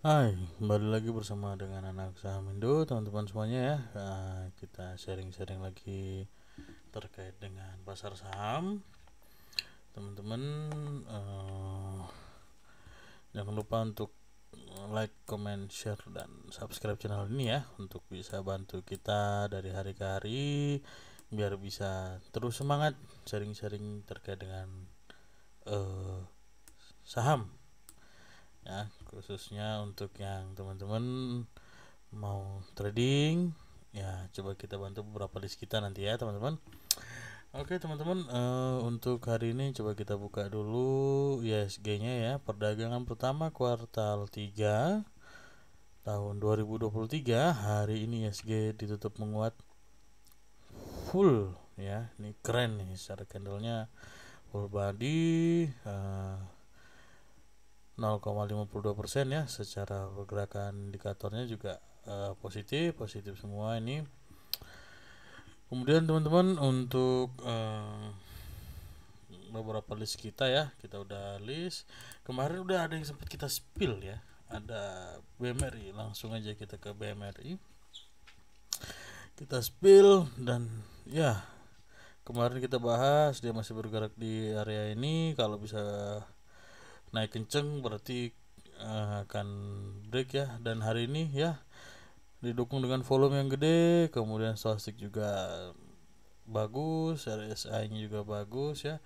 Hai, kembali lagi bersama dengan anak saham Indo, teman-teman semuanya ya. Kita sharing-sharing lagi terkait dengan pasar saham. Teman-teman, jangan lupa untuk like, comment, share, dan subscribe channel ini ya, untuk bisa bantu kita dari hari ke hari biar bisa terus semangat sharing-sharing terkait dengan saham ya, khususnya untuk yang teman-teman mau trading ya. Coba kita bantu beberapa list kita nanti ya teman-teman. Oke teman-teman, untuk hari ini coba kita buka dulu ISG nya ya. Perdagangan pertama kuartal 3 tahun 2023, hari ini ISG ditutup menguat full ya. Ini keren nih, secara candlenya full body, 0,52% ya. Secara pergerakan indikatornya juga positif semua ini. Kemudian teman-teman, untuk beberapa list kita ya, kita udah list. Kemarin udah ada yang sempat kita spill ya, ada BMRI. Langsung aja kita ke BMRI, kita spill. Dan ya, kemarin kita bahas dia masih bergerak di area ini. Kalau bisa naik kenceng berarti akan break ya. Dan hari ini ya didukung dengan volume yang gede, kemudian swastik juga bagus, RSI nya juga bagus ya.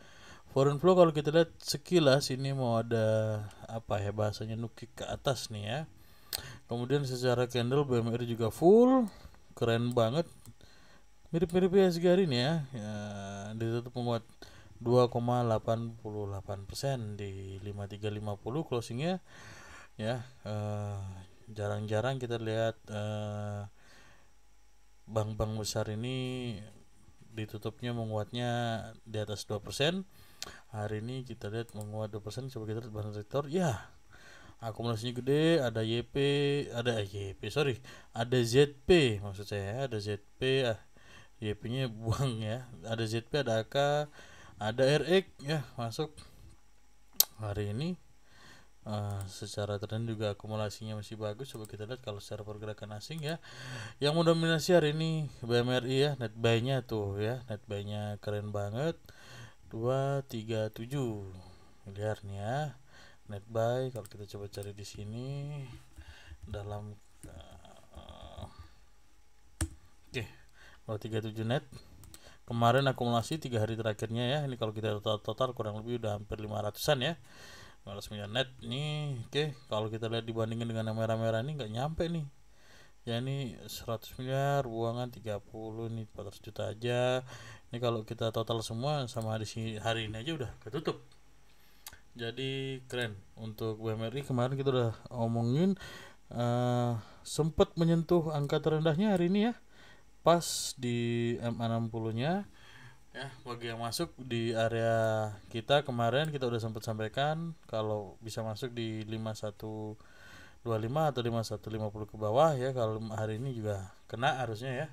Foreign flow kalau kita lihat sekilas ini mau ada apa ya bahasanya, nukik ke atas nih ya. Kemudian secara candle BMR juga full, keren banget, mirip-mirip ISG hari ini ya, ditutup menguat 2,88% di 5350 closingnya ya. Jarang-jarang kita lihat bank-bank besar ini ditutupnya menguatnya di atas 2%. Hari ini kita lihat menguat 2%. Coba kita lihat bahan rektor ya, akumulasinya gede. Ada YP, ada ZP, maksud saya ada ZP, YP nya buang ya. Ada ZP, ada AK, ada RX ya masuk hari ini. Secara tren juga akumulasinya masih bagus. Coba kita lihat kalau secara pergerakan asing ya, yang mendominasi hari ini BMRI ya. Net buy nya tuh ya, net buy nya keren banget, 237 miliar nih ya net buy. Kalau kita coba cari di sini dalam oke, 237 net. Kemarin akumulasi 3 hari terakhirnya ya, ini kalau kita total kurang lebih udah hampir 500-an ya, 500 miliar net nih. Oke, kalau kita lihat dibandingkan dengan yang merah-merah ini nggak nyampe nih ya. Ini 100 miliar, buangan 30, ini 400 juta aja. Ini kalau kita total semua sama di sini hari ini aja udah ketutup. Jadi keren untuk BMRI. Kemarin kita udah omongin, sempat menyentuh angka terendahnya hari ini ya, pas di MA60 nya ya. Bagi yang masuk di area kita kemarin, kita udah sempat sampaikan kalau bisa masuk di 5125 atau 5150 ke bawah ya. Kalau hari ini juga kena harusnya ya,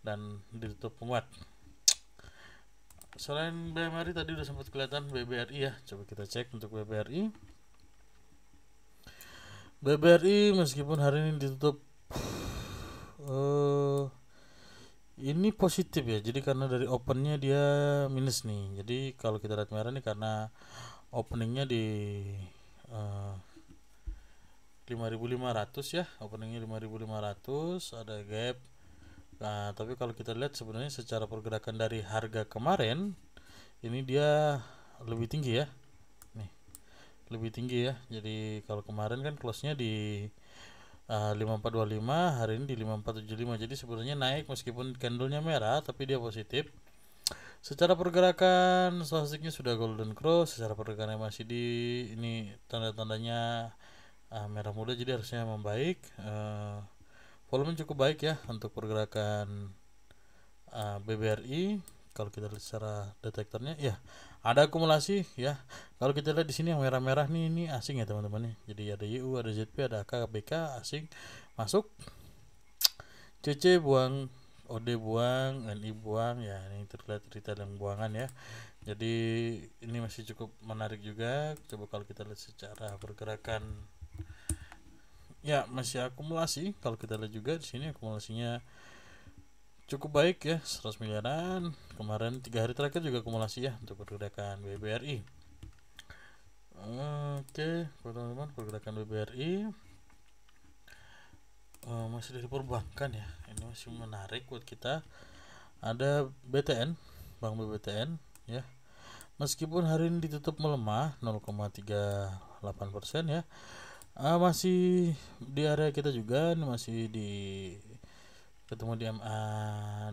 dan ditutup penguat. Selain BMRI tadi udah sempat kelihatan BBRI ya. Coba kita cek untuk BBRI. BBRI meskipun hari ini ditutup ini positif ya. Jadi karena dari opennya dia minus nih. Jadi kalau kita lihat merah nih karena openingnya di 5.500 ya. Openingnya 5.500, ada gap. Nah, tapi kalau kita lihat sebenarnya secara pergerakan dari harga kemarin ini dia lebih tinggi ya. Nih, lebih tinggi ya. Jadi kalau kemarin kan close-nya di 5425, hari ini di 5475. Jadi sebenarnya naik meskipun candlenya merah tapi dia positif. Secara pergerakan stochastiknya sudah golden cross. Secara pergerakan MACD ini tanda-tandanya merah muda, jadi harusnya membaik. Volume cukup baik ya untuk pergerakan BBRI. Kalau kita lihat secara detektornya ya ada akumulasi ya. Kalau kita lihat di sini yang merah-merah nih, ini asing ya teman-teman nih. Jadi ada YU, ada ZP, ada AK, BK asing masuk. CC buang, OD buang, NI buang ya. Ini terlihat retail yang buangan ya. Jadi ini masih cukup menarik juga. Coba kalau kita lihat secara pergerakan ya masih akumulasi. Kalau kita lihat juga di sini akumulasinya cukup baik ya, 100 miliaran. Kemarin 3 hari terakhir juga akumulasi ya untuk pergerakan BBRI. Oke, teman-teman, pergerakan BBRI masih dari perbankan ya. Ini masih menarik buat kita. Ada BTN, Bank BBTN ya. Meskipun hari ini ditutup melemah 0,38% ya, masih di area kita juga, masih di ketemu di MA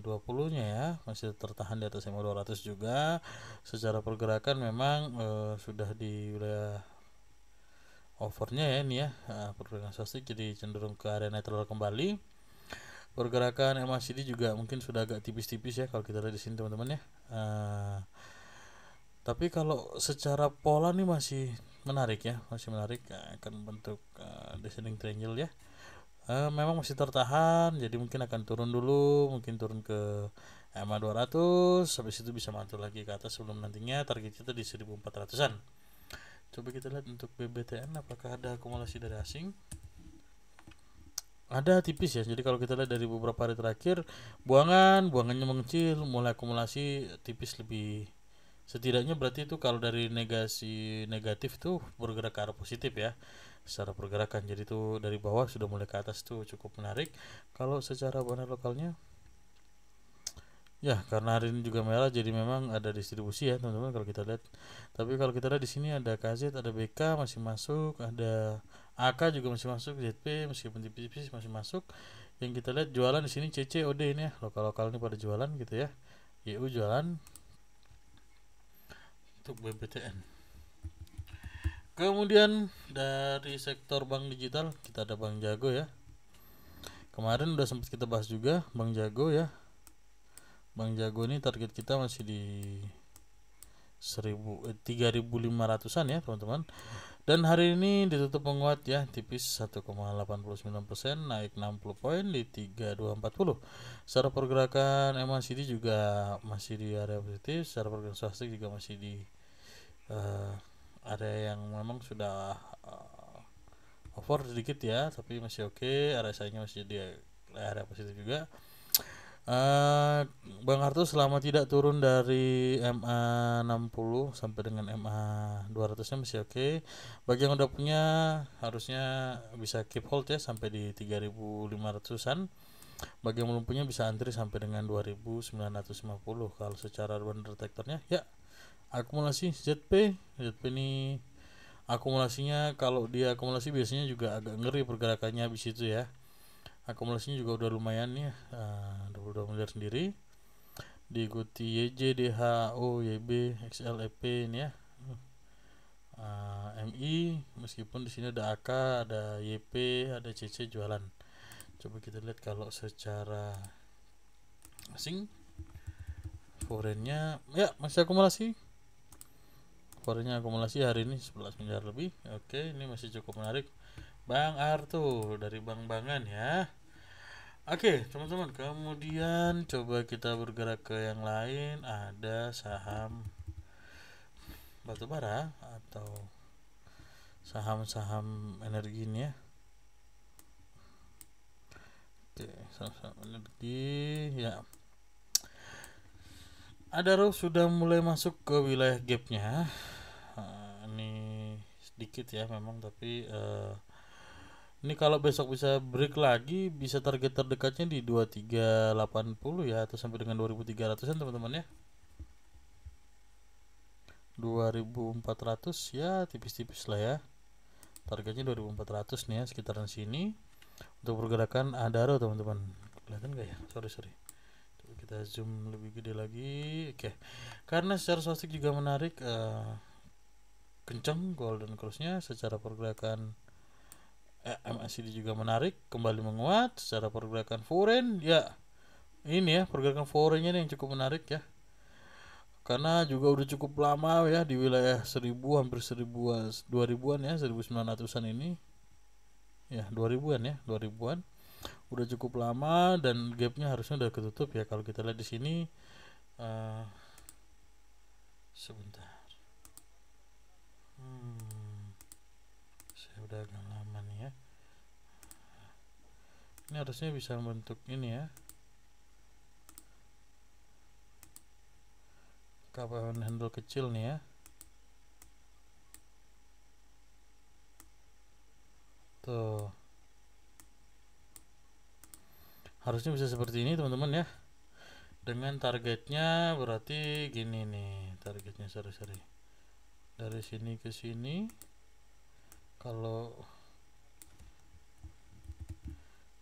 20 nya ya, masih tertahan di atas MA 200 juga. Secara pergerakan memang sudah di wilayah overnya ya ini ya, pergerakan swastik jadi cenderung ke area netral kembali. Pergerakan MACD juga mungkin sudah agak tipis-tipis ya kalau kita lihat di sini teman-teman ya. Tapi kalau secara pola nih masih menarik ya, masih menarik, akan bentuk descending triangle ya. Memang masih tertahan, jadi mungkin akan turun dulu, mungkin turun ke MA 200, habis itu bisa mantul lagi ke atas sebelum nantinya target kita di 1400-an. Coba kita lihat untuk BBTN apakah ada akumulasi dari asing. Ada tipis ya, jadi kalau kita lihat dari beberapa hari terakhir, buangannya mengecil, mulai akumulasi tipis lebih. Setidaknya berarti itu kalau dari negasi negatif tuh bergerak ke arah positif ya secara pergerakan. Jadi tuh dari bawah sudah mulai ke atas tuh cukup menarik. Kalau secara warna lokalnya ya, karena hari ini juga merah jadi memang ada distribusi ya teman-teman kalau kita lihat. Tapi kalau kita lihat di sini ada KZ, ada BK masih masuk, ada AK juga masih masuk, ZP meskipun tipis-tipis masih masuk. Yang kita lihat jualan di sini CC, OD ini ya, lokal-lokal ini pada jualan gitu ya. YU jualan untuk BBTN. Kemudian dari sektor bank digital kita ada Bank Jago ya. Kemarin udah sempat kita bahas juga Bank Jago ya. Bank Jago ini target kita masih di 3.500-an ya teman-teman. Dan hari ini ditutup menguat ya, tipis 1,89%, naik 60 poin di 3240. Secara pergerakan MACD juga masih di area positif, secara pergerakan swastik juga masih di area yang memang sudah over sedikit ya, tapi masih oke. RSI-nya masih di area positif juga. Bang Harto selama tidak turun dari MA 60 sampai dengan MA 200 nya masih oke. Bagi yang udah punya harusnya bisa keep hold ya sampai di 3.500-an. Bagi yang belum punya bisa antri sampai dengan 2.950 kalau secara run detectornya ya. Akumulasi ZP ini akumulasinya, kalau dia akumulasi biasanya juga agak ngeri pergerakannya habis itu ya. Akumulasinya juga udah lumayan ya, 22 miliar sendiri, diikuti YJ, DHO, YB, XLEP ini ya. MI meskipun di sini ada AK, ada YP, ada CC jualan. Coba kita lihat kalau secara asing, foreignnya ya masih akumulasi. Foreignnya akumulasi hari ini 11 miliar lebih. Oke, ini masih cukup menarik. Bang Artu dari bank-bankan ya. Oke, teman-teman, kemudian coba kita bergerak ke yang lain. Ada saham batubara atau saham-saham energi ini ya. Oke, saham-saham energi ya. Adaro sudah mulai masuk ke wilayah gapnya. Ini sedikit ya memang, tapi ini kalau besok bisa break lagi, bisa target terdekatnya di 2380 ya, atau sampai dengan 2300-an teman-teman ya. 2400 ya, tipis-tipis lah ya. Targetnya 2400 nih ya, sekitaran sini. Untuk pergerakan Adaro teman-teman. Kelihatan nggak ya? Sorry. Coba kita zoom lebih gede lagi. Oke. Karena secara swastik juga menarik, kencang golden cross-nya. Secara pergerakan MACD juga menarik, kembali menguat. Secara pergerakan foreign ya, ini ya pergerakan foreignnya yang cukup menarik ya, karena juga udah cukup lama ya di wilayah 1000, hampir 1000-an, 2000-an ya, 1900-an ini ya, 2000-an ya, 2000-an udah cukup lama, dan gapnya harusnya udah ketutup ya kalau kita lihat di sini. Sebentar, saya udah agak lama nih ya. Ini harusnya bisa membentuk ini ya, kapan handle kecil nih ya. Tuh, harusnya bisa seperti ini teman-teman ya. Dengan targetnya berarti gini nih, targetnya sorry dari sini ke sini. Kalau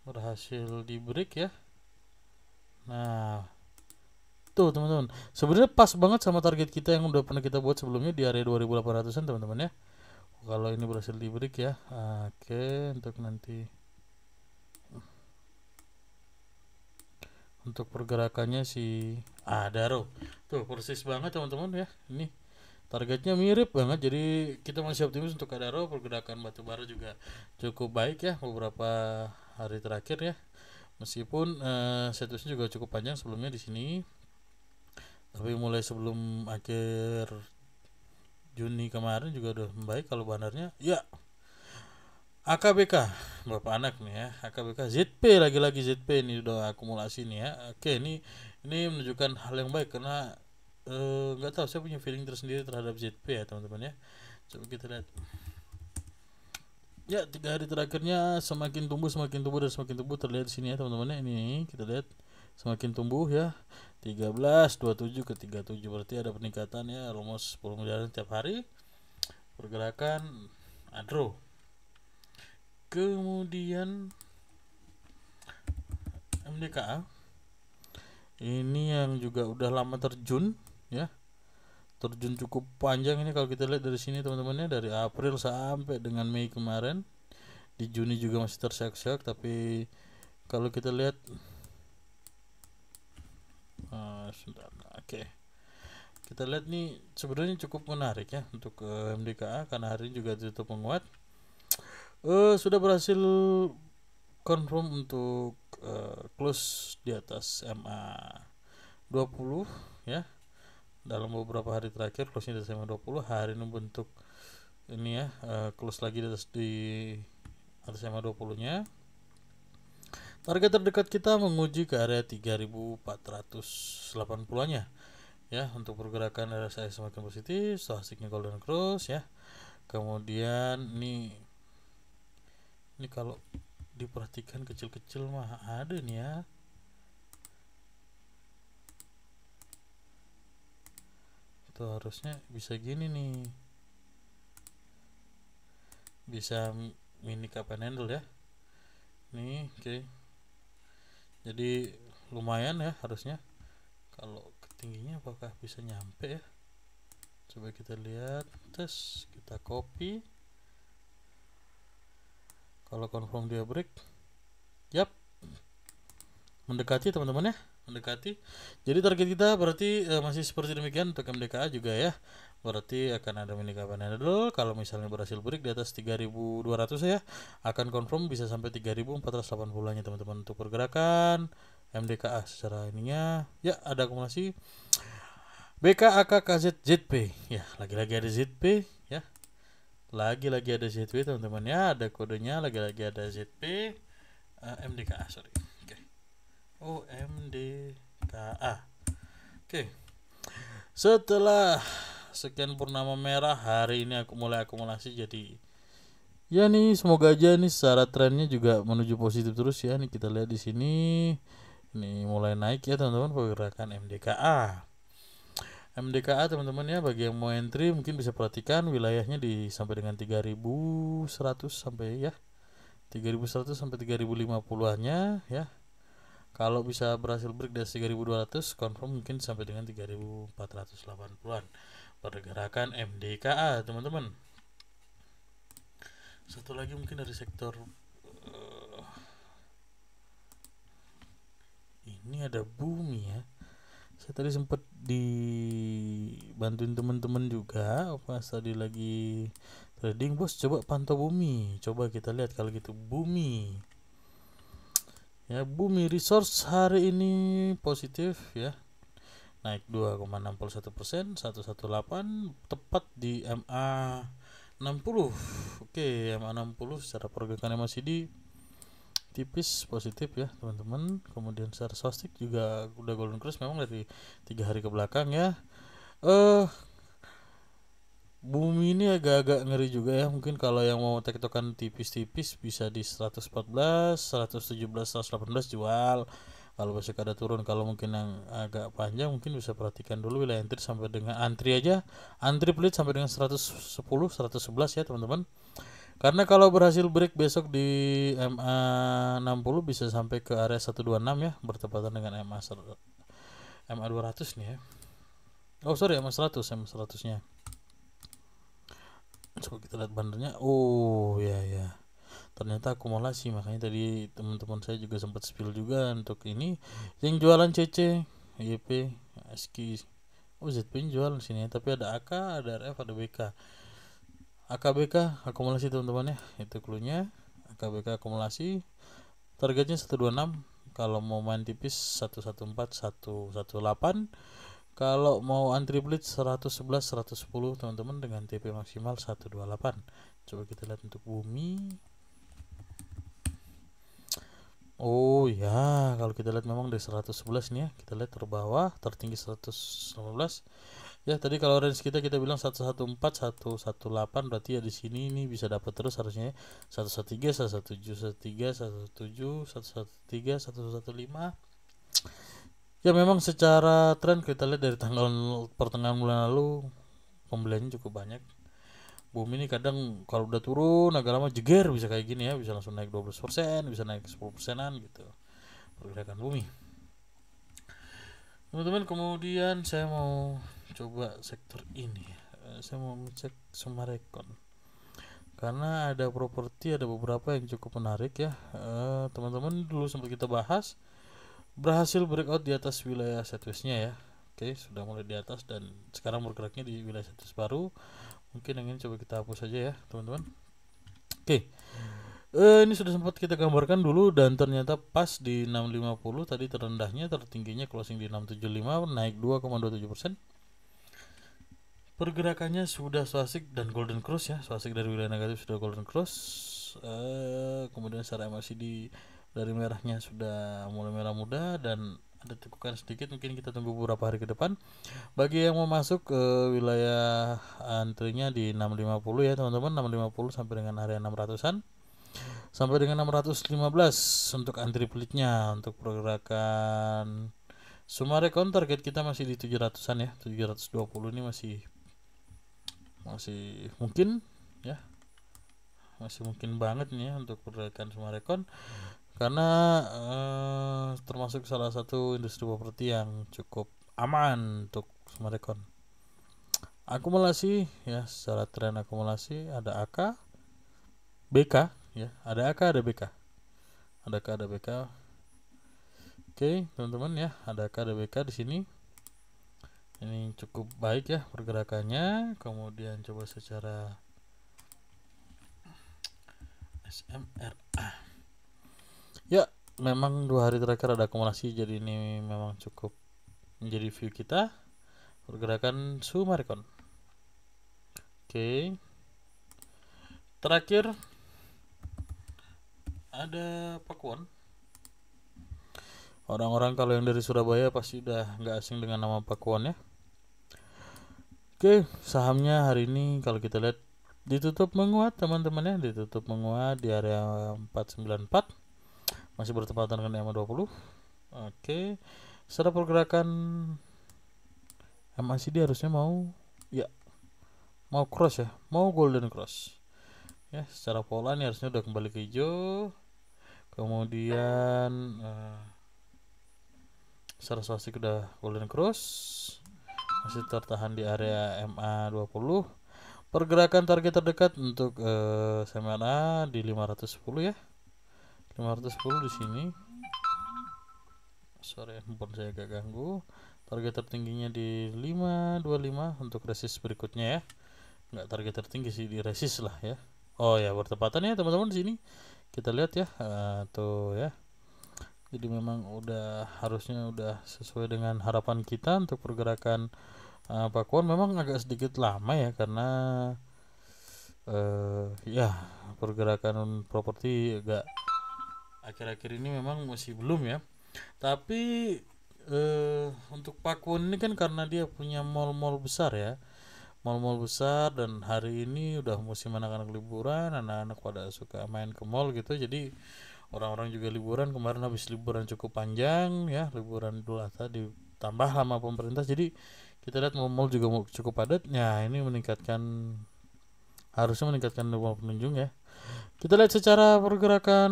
berhasil di break ya, nah tuh teman-teman, sebenarnya pas banget sama target kita yang udah pernah kita buat sebelumnya di area 2800an teman-teman ya. Kalau ini berhasil di break ya, oke. Untuk nanti untuk pergerakannya si Adaro tuh persis banget teman-teman ya. Ini targetnya mirip banget, jadi kita masih optimis untuk Adaro. Pergerakan batubara juga cukup baik ya beberapa hari terakhir ya, meskipun statusnya juga cukup panjang sebelumnya di sini, tapi mulai sebelum akhir Juni kemarin juga udah membaik kalau bandarnya ya. AKBK Bapak anak nih ya, AKBK ZP, lagi-lagi ZP ini udah akumulasi nih ya. Oke, ini menunjukkan hal yang baik karena nggak tahu, saya punya feeling tersendiri terhadap ZP ya teman-teman ya. Coba kita lihat ya, 3 hari terakhirnya semakin tumbuh dan semakin tumbuh terlihat di sini ya teman-teman ya. Ini kita lihat semakin tumbuh ya, 13.27 ke 37, berarti ada peningkatan ya, almost 10 miliar tiap hari pergerakan Adro. Kemudian MDKA ini yang juga udah lama terjun ya, terjun cukup panjang ini kalau kita lihat dari sini teman-teman ya, dari April sampai dengan Mei kemarin. Di Juni juga masih terseok-seok, tapi kalau kita lihat oke, kita lihat nih sebenarnya cukup menarik ya untuk MDKA karena hari ini juga tutup menguat. Sudah berhasil confirm untuk close di atas MA 20 ya. Dalam beberapa hari terakhir close-nya di atas MA 20. Hari ini bentuk ini ya, close lagi di atas MA 20 nya. Target terdekat kita menguji ke area 3480 nya ya. Untuk pergerakan RSI semakin positif, stochasticnya golden cross ya. Kemudian ini kalau diperhatikan kecil-kecil mah ada nih ya. Tuh harusnya bisa gini nih, bisa mini kapan handle ya nih. Oke, jadi lumayan ya harusnya. Kalau ketingginya apakah bisa nyampe ya, coba kita lihat, tes kita copy. Kalau confirm dia break, yap, mendekati teman-teman ya, mendekati. Jadi target kita berarti masih seperti demikian untuk MDKA juga ya. Berarti akan ada mini kapan handle. Kalau misalnya berhasil break di atas 3200 ya, akan confirm bisa sampai 3480 nya teman-teman untuk pergerakan MDKA secara ininya ya. Ada akumulasi BKAK KZ ZP ya, lagi-lagi ada ZP ya, lagi-lagi ada ZP teman-teman ya, ada kodenya, lagi-lagi ada ZP MDKA sorry. Oke. Oh, MDKA. Oke. Setelah sekian purnama merah, hari ini aku mulai akumulasi, jadi ya nih semoga aja nih secara trennya juga menuju positif terus ya. Nih kita lihat di sini ini mulai naik ya teman-teman pergerakan MDKA. MDKA teman-teman ya, bagi yang mau entry mungkin bisa perhatikan wilayahnya di sampai dengan 3100 sampai ya, 3100 sampai 3050-annya ya. Kalau bisa berhasil break dari 3200 confirm mungkin sampai dengan 3480-an pergerakan MDKA teman-teman. Satu lagi mungkin dari sektor ini ada bumi ya. Saya tadi sempat dibantuin teman-teman juga pas tadi lagi trading, bos coba pantau bumi, coba kita lihat kalau gitu bumi ya. Bumi resource hari ini positif ya, naik 2,61%, 118 tepat di MA 60. Oke, MA 60 secara pergerakan MACD tipis positif ya teman-teman. Kemudian secara swastik juga udah golden cross memang dari 3 hari ke belakang ya. Bumi ini agak-agak ngeri juga ya. Mungkin kalau yang mau tektokan tipis-tipis bisa di 114, 117, 118 jual. Kalau besok ada turun, kalau mungkin yang agak panjang mungkin bisa perhatikan dulu wilayah entry sampai dengan antri aja. Antri pelit sampai dengan 110, 111 ya teman-teman. Karena kalau berhasil break besok di MA 60 bisa sampai ke area 126 ya, bertepatan dengan MA 200 nih ya. Oh sorry, MA 100, MA 100-nya. Coba kita lihat bandernya. Oh ya ya. Ternyata akumulasi, makanya tadi teman-teman saya juga sempat spill juga untuk ini yang jualan CC, YP, ASKI. Oh ZP jual sini, tapi ada AK, ada RF, ada BK. AKBK akumulasi teman-teman ya, itu cluenya. AKBK akumulasi, targetnya 126. Kalau mau main tipis 114, 118. Kalau mau antri blitz 111, 110 teman-teman dengan TP maksimal 128. Coba kita lihat untuk bumi. Oh ya, kalau kita lihat memang dari 111 nih ya, kita lihat terbawah, tertinggi 115. Ya, tadi kalau range kita bilang 114, 118, berarti ya di sini ini bisa dapat terus harusnya ya. 113, 117, 117, 113, 115. Ya memang secara tren kita lihat dari tanggal pertengahan bulan lalu pembeliannya cukup banyak. Bumi ini kadang kalau udah turun agak lama jeger bisa kayak gini ya, bisa langsung naik 12%, bisa naik 10%-an gitu pergerakan bumi. Teman-teman, kemudian saya mau coba sektor ini. Saya mau ngecek Sumarekon karena ada properti, ada beberapa yang cukup menarik ya. Teman-teman dulu sempat kita bahas berhasil breakout di atas wilayah setwestnya ya. Oke, sudah mulai di atas dan sekarang bergeraknya di wilayah setwest baru. Mungkin yang ini coba kita hapus saja ya teman-teman. Oke, ini sudah sempat kita gambarkan dulu dan ternyata pas di 650 tadi terendahnya, tertingginya closing di 675, naik 2,27%. Pergerakannya sudah swastik dan golden cross ya, swastik dari wilayah negatif sudah golden cross. Kemudian secara MACD dari merahnya sudah mulai merah muda dan ada tekukan sedikit, mungkin kita tunggu beberapa hari ke depan. Bagi yang mau masuk ke wilayah antrinya di 650 ya teman-teman, 650 sampai dengan area 600-an. Sampai dengan 615 untuk antri pelitnya. Untuk pergerakan Sumarekon target kita masih di 700-an ya. 720 ini masih mungkin ya. Masih mungkin banget nih ya untuk pergerakan Sumarekon karena termasuk salah satu industri properti yang cukup aman untuk Sumarekon. Akumulasi ya, secara tren akumulasi ada AK, BK ya, ada AK, ada BK. Ada AK, ada BK. Oke, teman-teman ya, ada AK, ada BK di sini. Ini cukup baik ya pergerakannya. Kemudian coba secara SMRA. Ya, memang 2 hari terakhir ada akumulasi, jadi ini memang cukup menjadi view kita pergerakan Sumarekon. Oke. Terakhir ada Pakuan. Orang-orang kalau yang dari Surabaya pasti udah nggak asing dengan nama Pakuan ya. Oke, sahamnya hari ini kalau kita lihat ditutup menguat teman-teman ya, ditutup menguat di area 494, masih bertepatan dengan EMA 20. Oke, secara pergerakan MACD harusnya mau cross ya, mau golden cross ya. Secara pola ini harusnya udah kembali ke hijau. Kemudian secara swastik udah golden cross, masih tertahan di area MA 20. Pergerakan target terdekat untuk SMA di 510 ya. 510 di sini. Sorry, handphone saya agak ganggu. Target tertingginya di 525 untuk resist berikutnya ya. Enggak target tertinggi sih, di resist lah ya. Oh ya, bertepatan ya teman-teman di sini. Kita lihat ya, tuh ya. Jadi memang harusnya udah sesuai dengan harapan kita untuk pergerakan Pakuan. Memang agak sedikit lama ya karena ya pergerakan properti agak akhir-akhir ini memang masih belum ya. Tapi untuk Pakuwon ini kan karena dia punya mall-mall besar ya, mall-mall besar, dan hari ini udah musim anak-anak liburan, anak-anak pada suka main ke mall gitu, jadi orang-orang juga liburan kemarin, habis liburan cukup panjang ya, liburan Idul Adha ditambah lama pemerintah, jadi kita lihat mall-mall juga cukup padat. Nah, ini harusnya meningkatkan jumlah pengunjung ya. Kita lihat secara pergerakan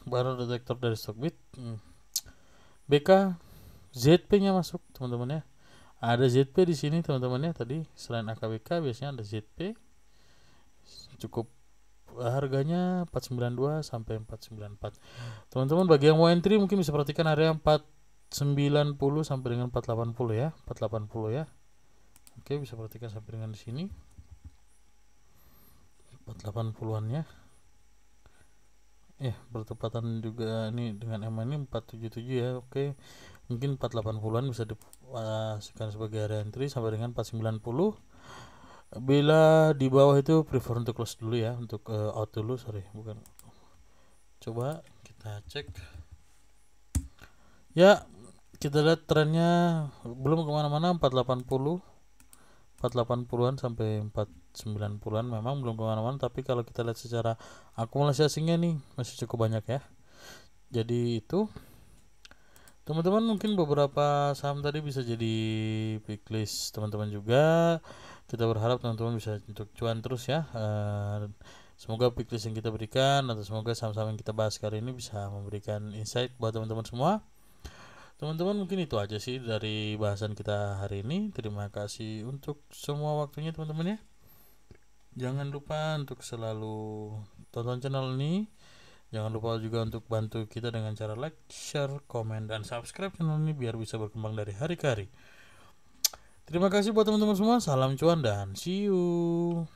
barang detektor dari Stockbit. BK ZP nya masuk teman-teman ya. Ada ZP di sini teman-teman ya. Tadi selain AKBK biasanya ada ZP. Cukup harganya 492 sampai 494. Teman-teman bagi yang mau entry mungkin bisa perhatikan area 490 sampai dengan 480 ya. 480 ya. Oke, bisa perhatikan sampai dengan di sini. 480-an ya. Bertepatan juga ini dengan EMA ini 477 ya. Oke. Mungkin 480-an bisa dipastikan sebagai area entry sampai dengan 490. Bila di bawah itu prefer untuk close dulu ya, untuk out dulu, bukan. Coba kita cek. Ya, kita lihat trennya belum kemana-mana. 480-an sampai 490-an memang belum kemana-mana, tapi kalau kita lihat secara akumulasi asingnya nih masih cukup banyak ya. Jadi itu teman-teman, mungkin beberapa saham tadi bisa jadi pick list teman-teman juga. Kita berharap teman-teman bisa untuk cuan terus ya. Semoga pick list yang kita berikan atau semoga saham-saham yang kita bahas kali ini bisa memberikan insight buat teman-teman semua. Teman-teman, mungkin itu aja sih dari bahasan kita hari ini. Terima kasih untuk semua waktunya teman-teman ya. Jangan lupa untuk selalu tonton channel ini. Jangan lupa juga untuk bantu kita dengan cara like, share, komen, dan subscribe channel ini biar bisa berkembang dari hari ke hari. Terima kasih buat teman-teman semua. Salam cuan dan see you.